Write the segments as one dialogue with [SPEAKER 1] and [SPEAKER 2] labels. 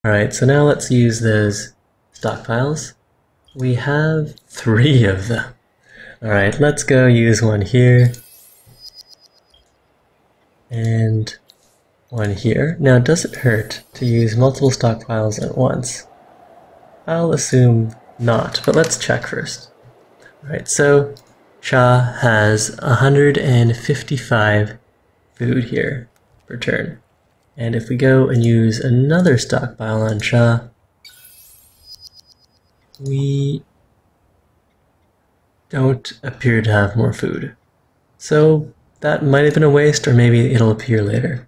[SPEAKER 1] Alright, so now let's use those stockpiles. We have 3 of them. Alright, let's go use one here. And one here. Now, does it hurt to use multiple stockpiles at once? I'll assume not, but let's check first. Alright, so Shah has 155 food here per turn. And if we go and use another stockpile on Shah, we don't appear to have more food. So that might have been a waste, or maybe it'll appear later.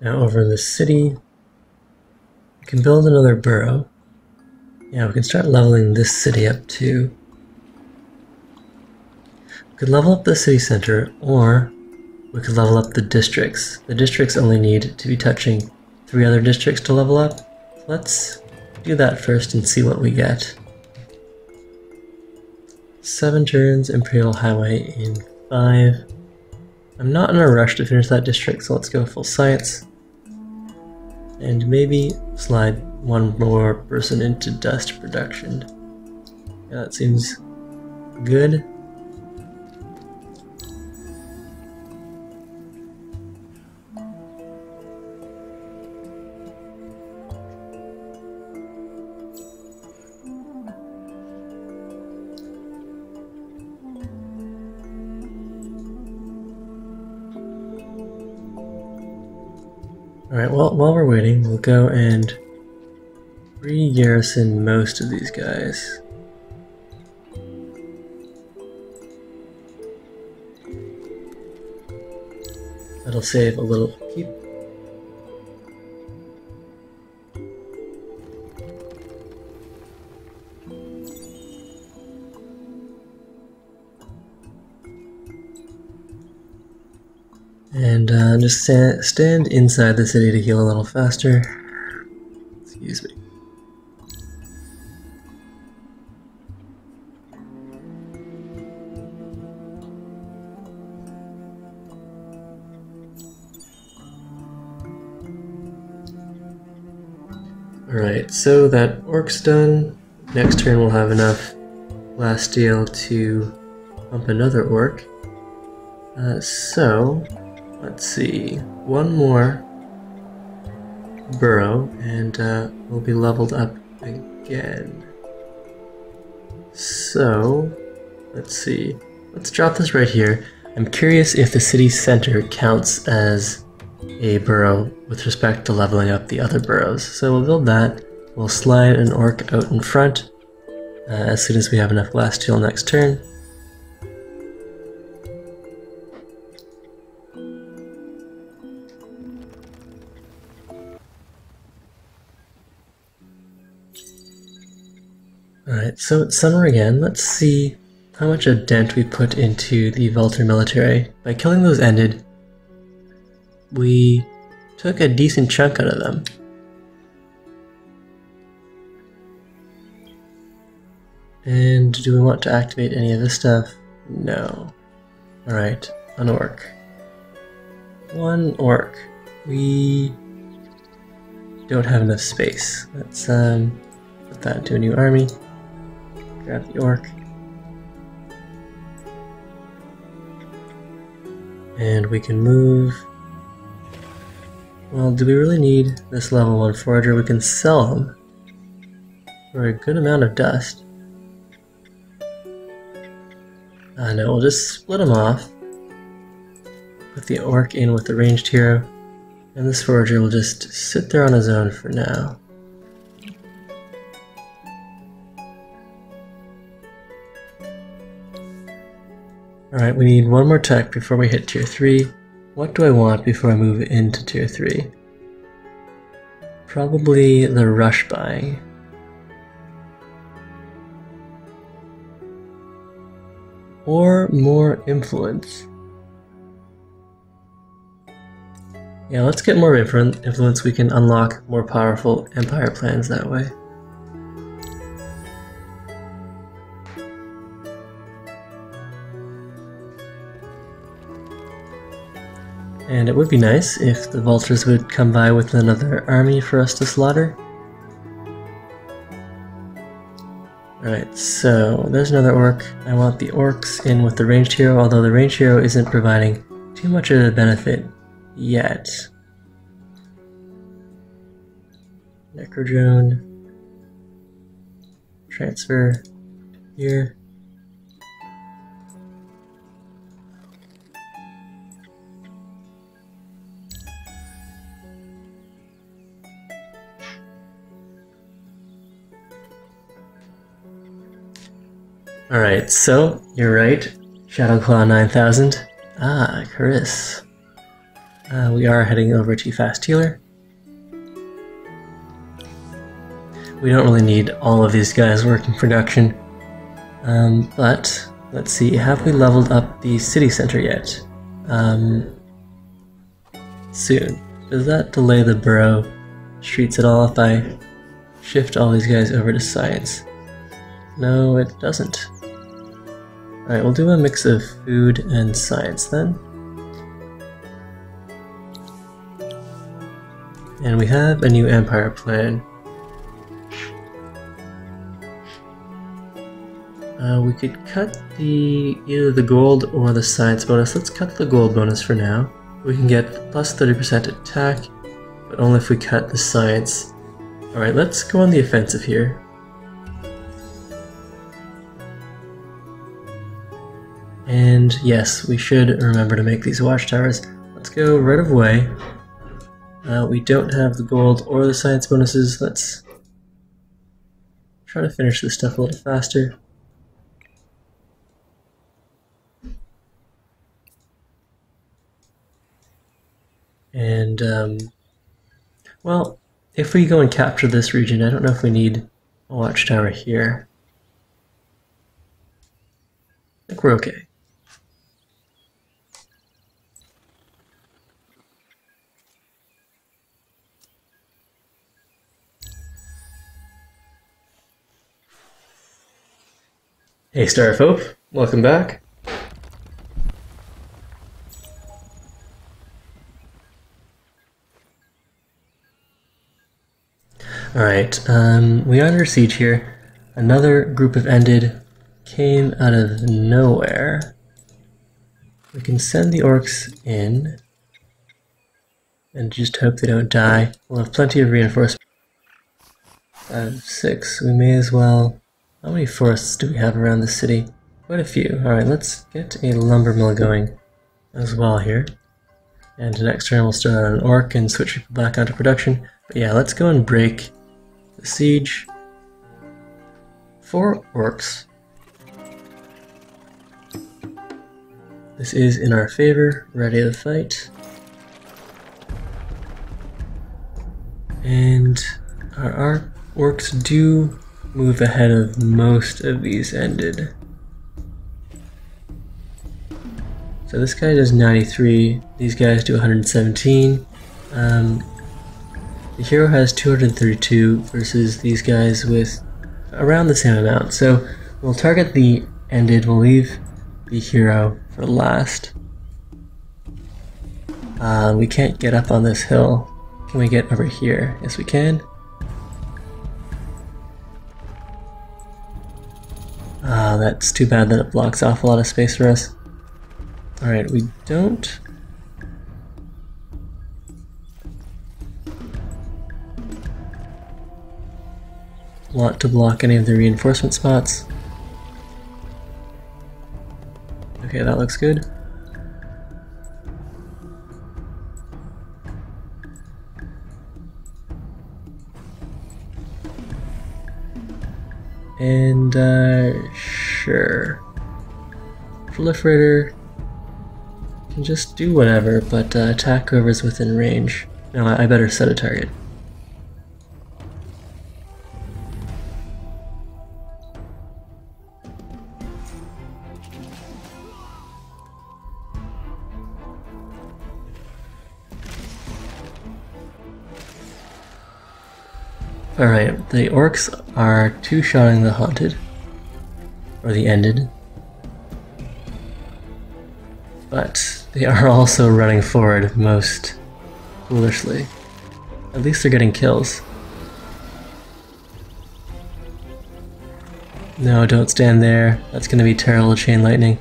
[SPEAKER 1] Now over in the city, we can build another borough. Yeah, we can start leveling this city up too. We could level up the city center, or we could level up the districts. The districts only need to be touching 3 other districts to level up. Let's do that first and see what we get. 7 turns, Imperial Highway in 5. I'm not in a rush to finish that district, so let's go full science. And maybe slide 1 more person into dust production. Yeah, that seems good. Alright, well, while we're waiting, we'll go and re-garrison most of these guys. That'll save a little upkeep. And just stand inside the city to heal a little faster. Excuse me. Alright, so that orc's done. Next turn we'll have enough last steel to pump another orc. So let's see, 1 more burrow and we'll be leveled up again. So let's see, let's drop this right here. I'm curious if the city center counts as a burrow with respect to leveling up the other burrows. So we'll build that. We'll slide an orc out in front as soon as we have enough glass steel next turn. Alright, so it's summer again. Let's see how much a dent we put into the Vulture military. By killing those ended, we took a decent chunk out of them. And do we want to activate any of this stuff? No. Alright, an orc. 1 orc. We don't have enough space. Let's put that into a new army. Grab the orc. And we can move. Well, do we really need this level 1 forager? We can sell him for a good amount of dust. No, we'll just split him off. Put the orc in with the ranged hero. And this forager will just sit there on his own for now. Alright, we need 1 more tech before we hit tier 3. What do I want before I move into tier 3? Probably the rush buying. Or more influence. Yeah, let's get more influence. We can unlock more powerful empire plans that way. And it would be nice if the vultures would come by with another army for us to slaughter. Alright, so there's another orc. I want the orcs in with the ranged hero, although the ranged hero isn't providing too much of a benefit yet. Necrodrone. Transfer here. Alright, so you're right. Shadowclaw 9000. Ah, Chris. We are heading over to Fast Healer. We don't really need all of these guys working production. But, let's see, have we leveled up the city center yet? Soon. Does that delay the borough streets at all if I shift all these guys over to science? No, it doesn't. Alright, we'll do a mix of food and science then. And we have a new empire plan. We could cut either the gold or the science bonus. Let's cut the gold bonus for now. We can get plus 30% attack, but only if we cut the science. Alright, let's go on the offensive here. And yes, we should remember to make these watchtowers. Let's go right of way. We don't have the gold or the science bonuses. Let's try to finish this stuff a little faster. And, well, if we go and capture this region, I don't know if we need a watchtower here. I think we're okay. Hey Star of Hope, welcome back. Alright, we are under siege here. Another group of Ended came out of nowhere. We can send the orcs in and just hope they don't die. We'll have plenty of reinforcement. 6, we may as well... How many forests do we have around the city? Quite a few. Alright, let's get a lumber mill going as well here. And next turn we'll start on an orc and switch people back onto production. But yeah, let's go and break the siege. 4 orcs. This is in our favor, ready to fight. And our orcs do move ahead of most of these Ended. So this guy does 93, these guys do 117. The hero has 232 versus these guys with around the same amount. So we'll target the Ended, we'll leave the hero for last. We can't get up on this hill. Can we get over here? Yes, we can. That's too bad that it blocks off a lot of space for us. Alright, we don't want to block any of the reinforcement spots. Okay, that looks good. And, sure. Proliferator can just do whatever, but attack whoever's within range. No, I better set a target. Alright, the orcs are two-shotting the haunted, or the Ended, but they are also running forward most foolishly. At least they're getting kills. No, don't stand there. That's gonna be terrible chain lightning.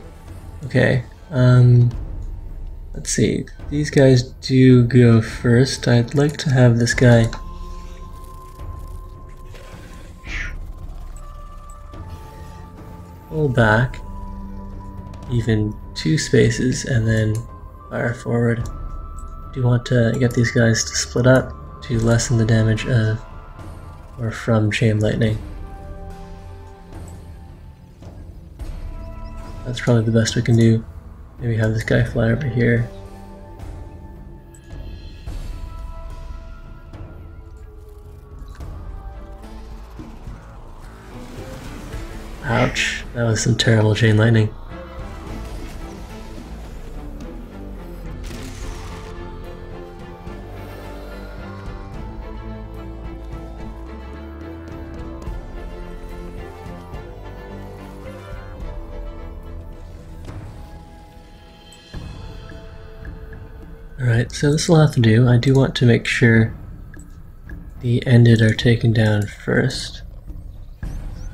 [SPEAKER 1] Okay, let's see. These guys do go first. I'd like to have this guy pull back even 2 spaces and then fire forward. Do want to get these guys to split up to lessen the damage of or from chain lightning. That's probably the best we can do. Maybe have this guy fly over here. Ouch, that was some terrible chain lightning. Alright, so this will have to do. I do want to make sure the ended are taken down first.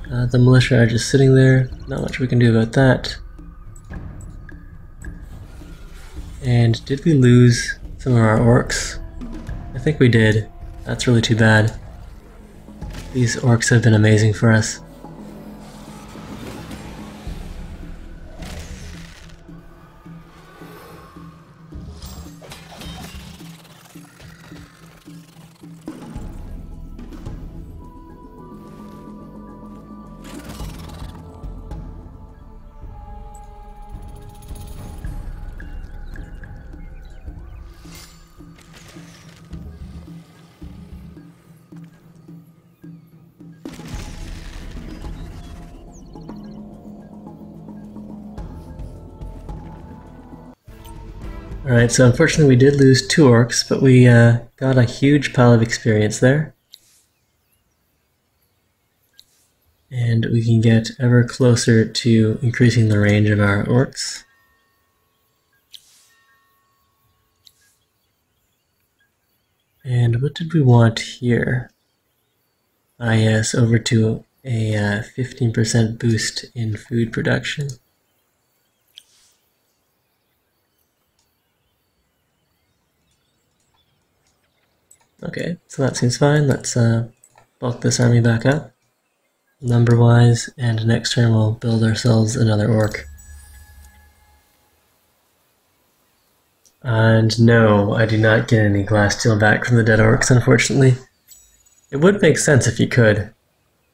[SPEAKER 1] The militia are just sitting there, not much we can do about that. And did we lose some of our orcs? I think we did. That's really too bad. These orcs have been amazing for us. Alright, so unfortunately we did lose 2 orcs, but we got a huge pile of experience there. And we can get ever closer to increasing the range of our orcs. And what did we want here? Ah yes, over to a 15% boost in food production. Okay, so that seems fine. Let's bulk this army back up, number-wise, and next turn we'll build ourselves another orc. And no, I do not get any glass steel back from the dead orcs, unfortunately. It would make sense if you could,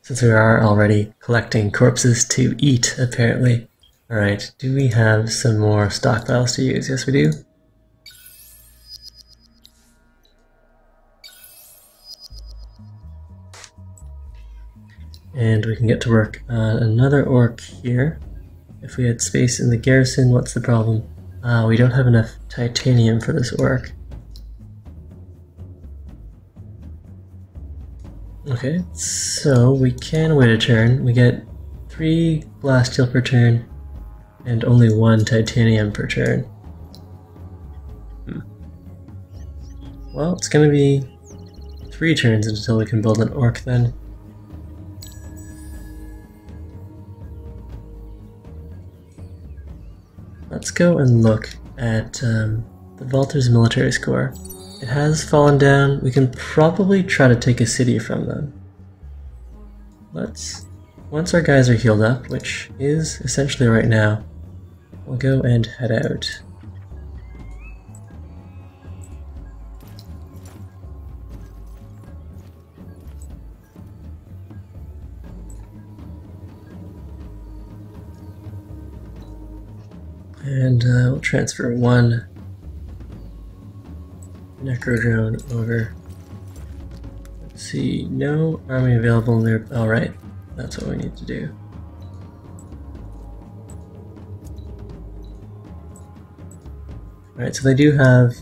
[SPEAKER 1] since we are already collecting corpses to eat, apparently. Alright, do we have some more stockpiles to use? Yes, we do. And we can get to work on another orc here. If we had space in the garrison, what's the problem? We don't have enough titanium for this orc. Okay, so we can wait a turn. We get 3 glass steel per turn and only 1 titanium per turn. Well, it's gonna be 3 turns until we can build an orc then. Let's go and look at the Valter's military score. It has fallen down. We can probably try to take a city from them. Once our guys are healed up, which is essentially right now, we'll go and head out. And we'll transfer 1 Necro drone over. Let's see, no army available there. Alright, that's what we need to do. Alright, so they do have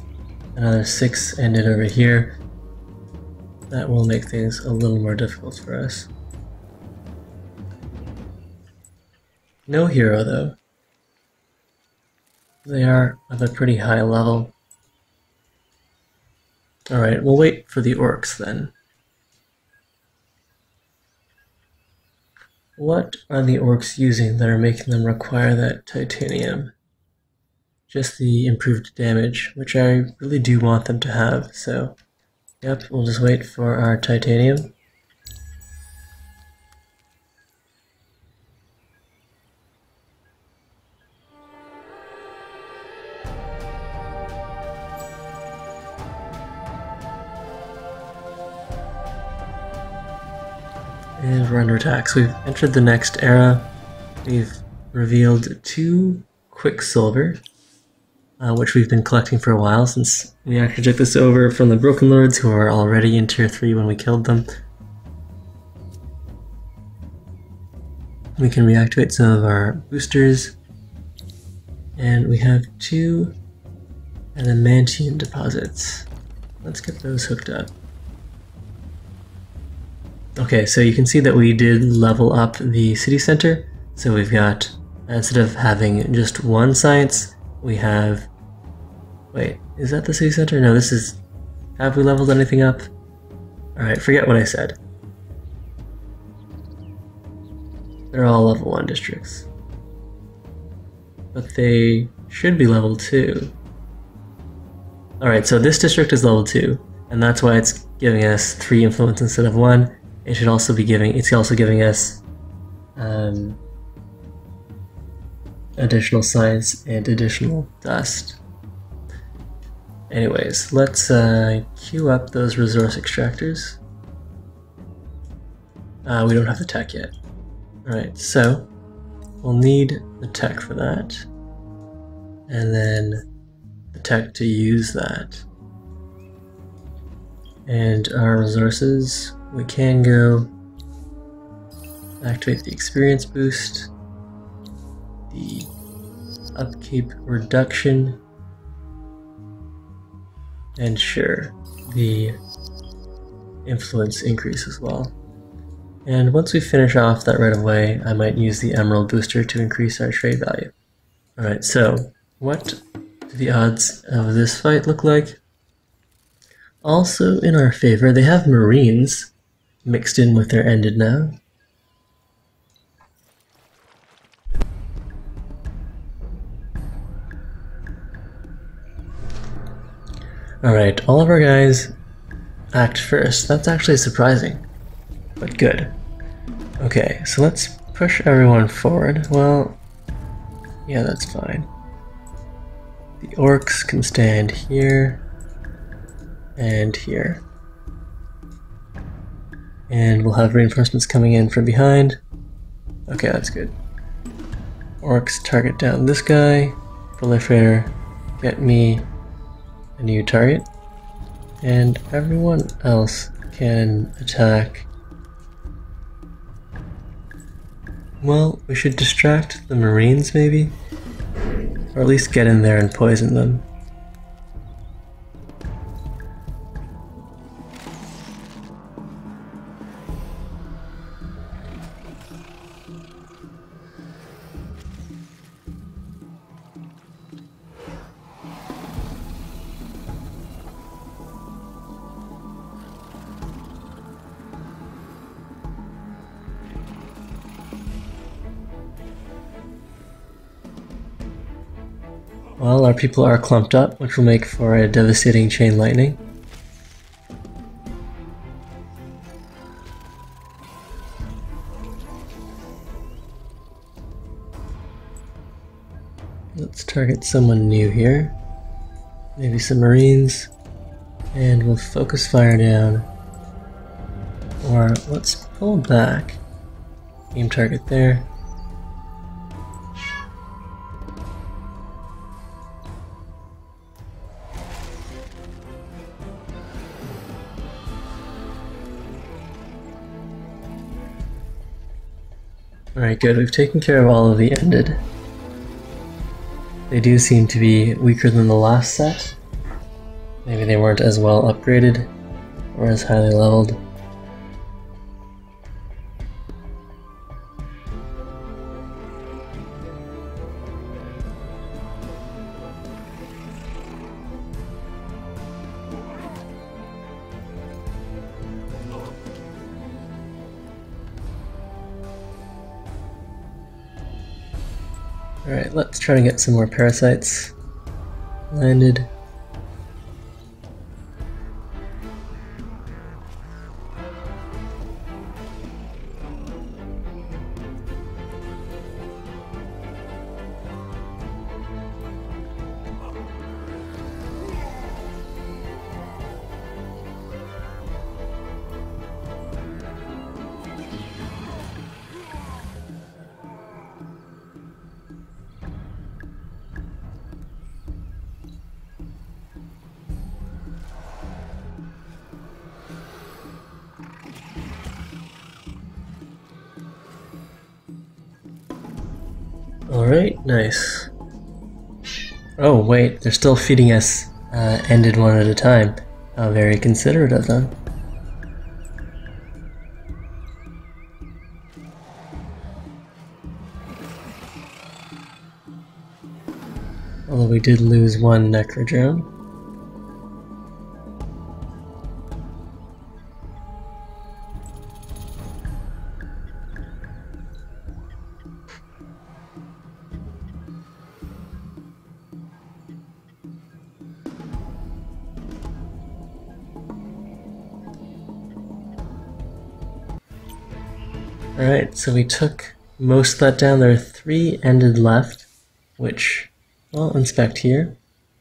[SPEAKER 1] another 6 ended over here. That will make things a little more difficult for us. No hero though. They are of a pretty high level. Alright, we'll wait for the orcs then. What are the orcs using that are making them require that titanium? Just the improved damage, which I really do want them to have, so yep, we'll just wait for our titanium. And we're under attack. So we've entered the next era. We've revealed 2 Quicksilver, which we've been collecting for a while since we actually took this over from the Broken Lords, who were already in Tier 3 when we killed them. We can reactivate some of our boosters, and we have 2 adamantium deposits. Let's get those hooked up. Okay, so you can see that we did level up the city center. So we've got, instead of having just 1 science, we have... Wait, is that the city center? No, this is... Have we leveled anything up? Alright, forget what I said. They're all level 1 districts. But they should be level 2. Alright, so this district is level 2, and that's why it's giving us 3 influence instead of 1. It should also be giving, it's also giving us additional science and additional dust. Anyways, let's queue up those resource extractors. We don't have the tech yet. Alright, so we'll need the tech for that, and then the tech to use that. And our resources, we can go activate the experience boost, the upkeep reduction, and sure, the influence increase as well. And once we finish off that right away, I might use the emerald booster to increase our trade value. Alright, so what do the odds of this fight look like? Also in our favor, they have marines mixed in with their ended now. Alright, all of our guys act first. That's actually surprising, but good. Okay, so let's push everyone forward. Well, yeah, that's fine. The orcs can stand here and here. And we'll have reinforcements coming in from behind. Okay, that's good. Orcs target down this guy. Proliferator, get me a new target. And everyone else can attack. Well, we should distract the marines maybe? Or at least get in there and poison them. Well, our people are clumped up, which will make for a devastating chain lightning. Let's target someone new here. Maybe some marines. And we'll focus fire down. Or let's pull back. Aim target there. Alright, good. We've taken care of all of the ended. They do seem to be weaker than the last set. Maybe they weren't as well upgraded or as highly leveled. Alright, let's try to get some more parasites landed. Alright, nice. Oh wait, they're still feeding us ended one at a time. How very considerate of them. Although we did lose one Necrodrone. Alright, so we took most of that down. There are 3 ended left, which I'll inspect here.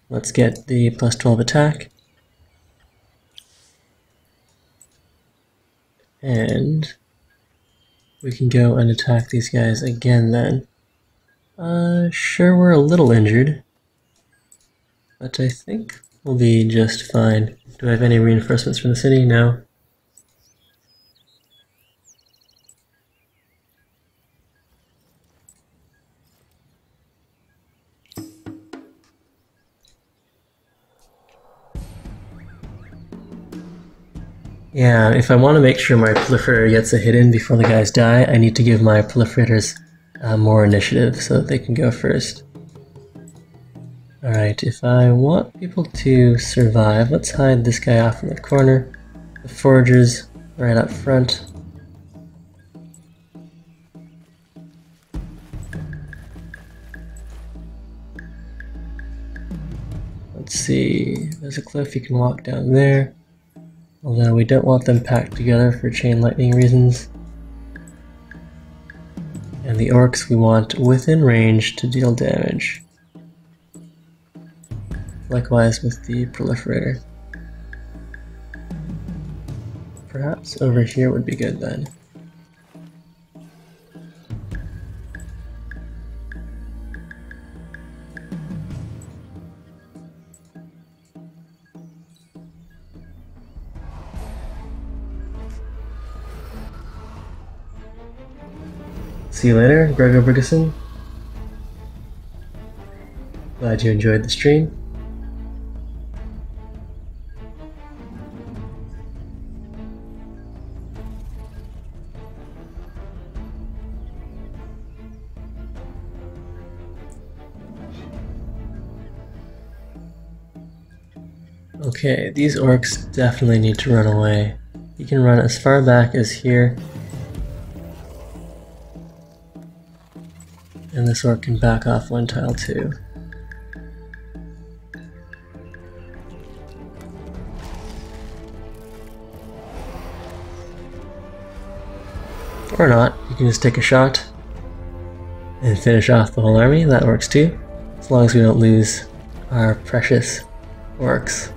[SPEAKER 1] Let's get the plus 12 attack. And we can go and attack these guys again then. Sure, we're a little injured, but I think we'll be just fine. Do I have any reinforcements from the city? No. Yeah, if I want to make sure my proliferator gets a hit in before the guys die, I need to give my proliferators more initiative so that they can go first. Alright, if I want people to survive, let's hide this guy off in the corner. The foragers right up front. Let's see, there's a cliff, you can walk down there. Although we don't want them packed together for chain lightning reasons. And the orcs we want within range to deal damage. Likewise with the proliferator. Perhaps over here would be good then. See you later, Gregor Bergeson. Glad you enjoyed the stream. Okay, these orcs definitely need to run away. You can run as far back as here. And this orc can back off 1 tile too. Or not, you can just take a shot and finish off the whole army, that works too. As long as we don't lose our precious orcs.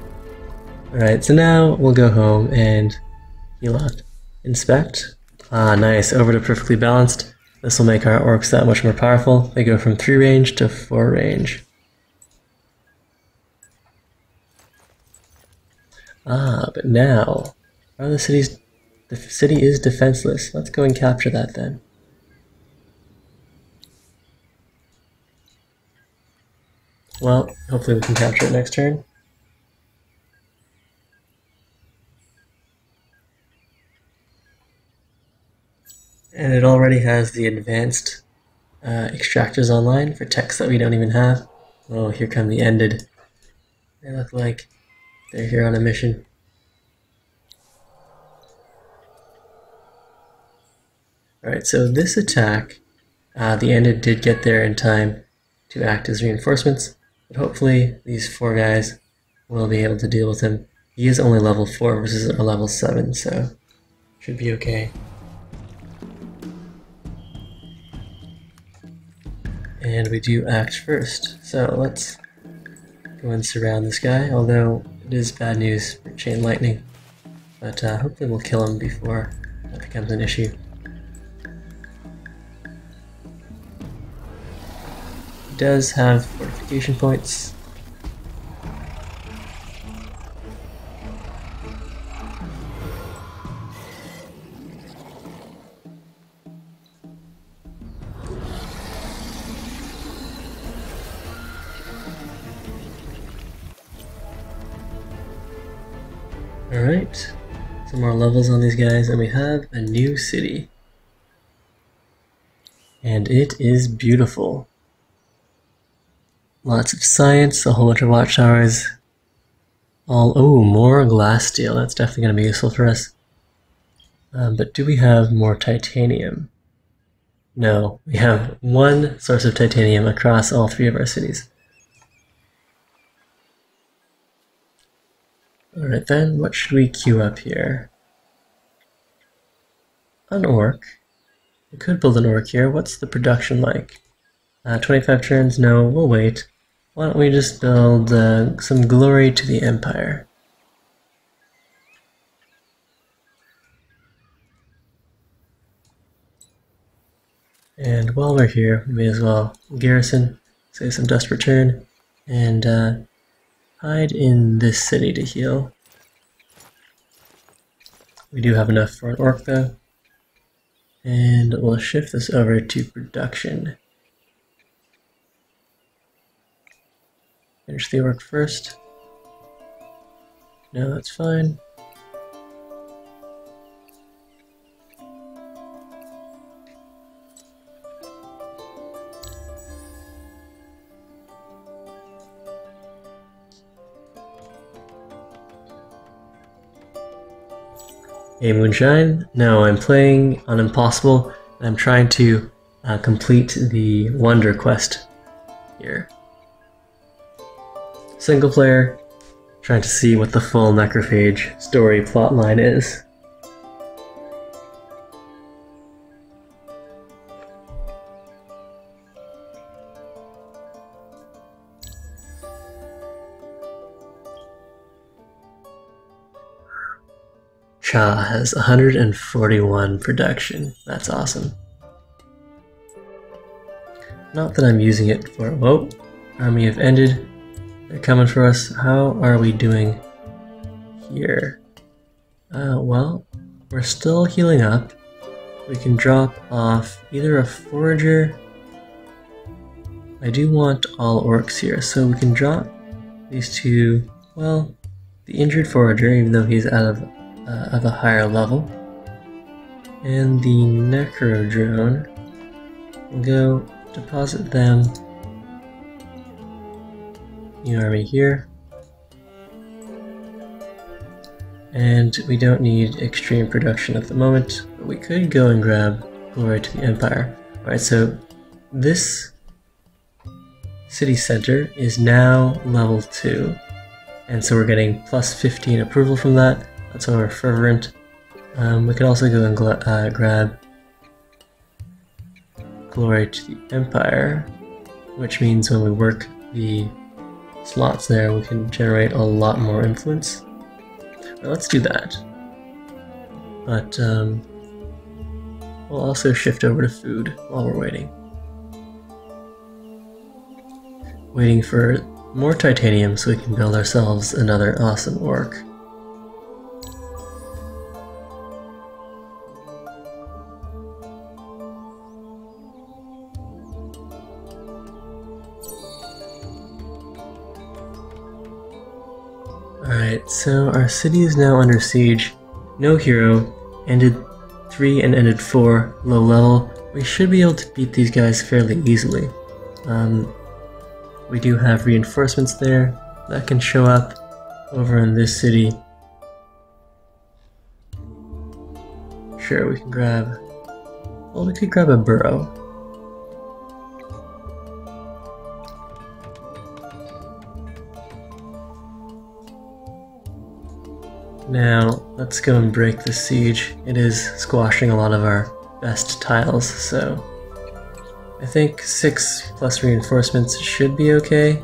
[SPEAKER 1] Alright, so now we'll go home and heal up. Inspect. Ah, nice, over to perfectly balanced. This will make our orcs that much more powerful. They go from 3 range to 4 range. Ah, but now, the city is defenseless. Let's go and capture that then. Well, hopefully we can capture it next turn. And it already has the advanced extractors online for text that we don't even have. Oh, here come the ended. They look like they're here on a mission. Alright, so this attack, the ended did get there in time. to act as reinforcements, but hopefully these 4 guys will be able to deal with him. He is only level 4 versus a level 7, so should be okay. And we do act first, so let's go and surround this guy, although it is bad news for chain lightning. But hopefully we'll kill him before that becomes an issue. He does have fortification points. Alright, some more levels on these guys, and we have a new city. And it is beautiful. Lots of science, a whole bunch of watchtowers. Oh, more glass steel, that's definitely going to be useful for us. But do we have more titanium? No, we have 1 source of titanium across all 3 of our cities. Alright then, what should we queue up here? An orc. We could build an orc here. What's the production like? 25 turns? No, we'll wait. Why don't we just build some glory to the Empire? And while we're here, we may as well garrison, say some dust return, and hide in this city to heal. We do have enough for an orc though. And we'll shift this over to production. Finish the orc first. No, that's fine. Hey Moonshine, no, I'm playing on Impossible, and I'm trying to complete the Wonder Quest here. Single player, trying to see what the full Necrophage story plotline is. Cha has 141 production. That's awesome. Not that I'm using it for... Whoa! Army have ended. They're coming for us. How are we doing here? Well, we're still healing up. We can drop off either a forager... I do want all orcs here, so we can drop these 2... Well, the injured forager, even though he's out of a higher level, and the necro drone. We'll go deposit them. New army here, and we don't need extreme production at the moment, but we could go and grab glory to the Empire. Alright, so this city center is now level 2, and so we're getting plus 15 approval from that. That's why we're fervent. We could also go and grab glory to the Empire, which means when we work the slots there, we can generate a lot more influence. Now let's do that. But we'll also shift over to food while we're waiting. Waiting for more titanium so we can build ourselves another awesome orc. Alright, so our city is now under siege. No hero, ended 3 and ended 4, low level. We should be able to beat these guys fairly easily. We do have reinforcements there that can show up over in this city. Sure, we can grab... Well, we could grab a burrow. Now, let's go and break this siege. It is squashing a lot of our best tiles, so I think 6 plus reinforcements should be okay.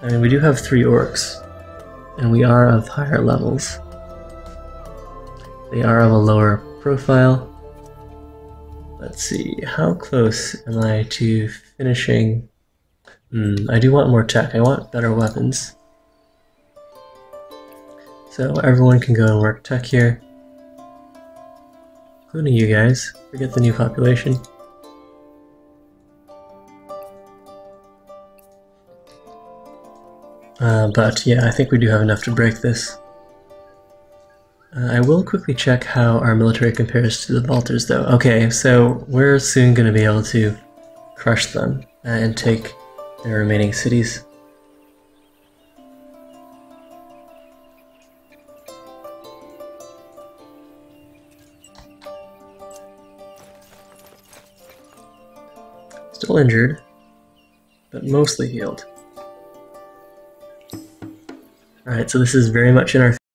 [SPEAKER 1] I mean, we do have 3 orcs, and we are of higher levels. They are of a lower profile. Let's see, how close am I to finishing? I do want more tech. I want better weapons. So everyone can go and work tech here. Including you guys. Forget the new population. But yeah, I think we do have enough to break this. I will quickly check how our military compares to the Vaulters though. Okay, so we're soon going to be able to crush them and take their remaining cities. Still injured, but mostly healed. Alright, so this is very much in our